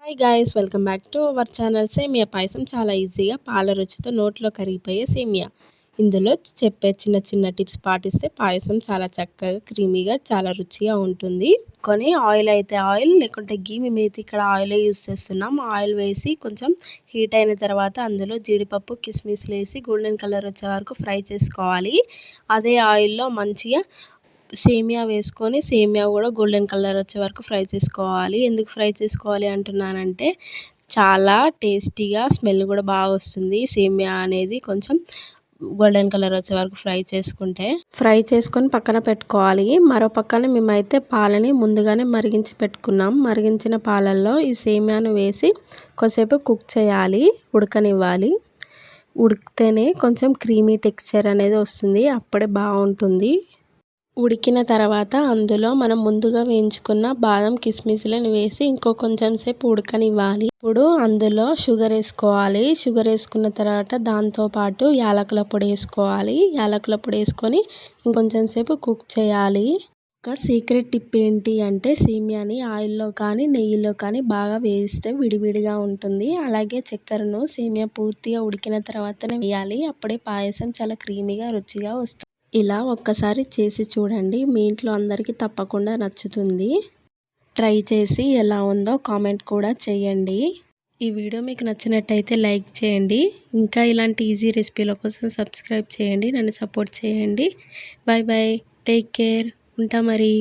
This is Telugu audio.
Hi guys, welcome back to our channel. సేమియా పాయసం చాలా ఈజీగా పాల రుచితో నోట్లో కరిగిపోయే సేమియా. ఇందులో చెప్పే చిన్న చిన్న టిప్స్ పాటిస్తే పాయసం చాలా చక్కగా క్రీమీగా చాలా రుచిగా ఉంటుంది. ఆయిల్ అయితే ఆయిల్, లేకుంటే గీ, మేమైతే ఇక్కడ ఆయిలే యూస్ చేస్తున్నాం. ఆయిల్ వేసి కొంచెం హీట్ అయిన తర్వాత అందులో జీడిపప్పు, కిస్మిస్లు వేసి గోల్డెన్ కలర్ వచ్చే వరకు ఫ్రై చేసుకోవాలి. అదే ఆయిల్లో మంచిగా సేమియా వేసుకొని సేమియా కూడా గోల్డెన్ కలర్ వచ్చే వరకు ఫ్రై చేసుకోవాలి. ఎందుకు ఫ్రై చేసుకోవాలి అంటున్నానంటే చాలా టేస్టీగా స్మెల్ కూడా బాగా వస్తుంది. సేమియా అనేది కొంచెం గోల్డెన్ కలర్ వచ్చే వరకు ఫ్రై చేసుకొని పక్కన పెట్టుకోవాలి. మరో పక్కన మేమైతే పాలని ముందుగానే మరిగించి పెట్టుకున్నాం. మరిగించిన పాలల్లో ఈ సేమియాను వేసి కొద్దిసేపు కుక్ చేయాలి, ఉడకనివ్వాలి. ఉడికితేనే కొంచెం క్రీమీ టెక్స్చర్ అనేది వస్తుంది, అప్పుడే బాగుంటుంది. ఉడికిన తర్వాత అందులో మనం ముందుగా వేయించుకున్న బాదం, కిస్మిస్లను వేసి ఇంకో కొంచెం సేపు ఉడకనివ్వాలి. ఇప్పుడు అందులో షుగర్ వేసుకోవాలి. షుగర్ వేసుకున్న తర్వాత దాంతోపాటు యాలకుల పొడి వేసుకోవాలి. యాలకుల పొడి వేసుకొని ఇంకొంచెం సేపు కుక్ చేయాలి. ఒక సీక్రెట్ టిప్ ఏంటి అంటే సేమియాని ఆయిల్లో కానీ నెయ్యిలో కానీ బాగా వేయిస్తే విడివిడిగా ఉంటుంది. అలాగే చక్కెరను సేమియా పూర్తిగా ఉడికిన తర్వాతనే వేయాలి. అప్పుడే పాయసం చాలా క్రీమీగా రుచిగా వస్తుంది. ఇలా ఒక్కసారి చేసి చూడండి, మీ ఇంట్లో అందరికీ తప్పకుండా నచ్చుతుంది. ట్రై చేసి ఎలా ఉందో కామెంట్ కూడా చేయండి. ఈ వీడియో మీకు నచ్చినట్టయితే లైక్ చేయండి. ఇంకా ఇలాంటి ఈజీ రెసిపీల కోసం సబ్స్క్రైబ్ చేయండి. నన్ను సపోర్ట్ చేయండి. బాయ్ బాయ్, టేక్ కేర్, ఉంటా మరి.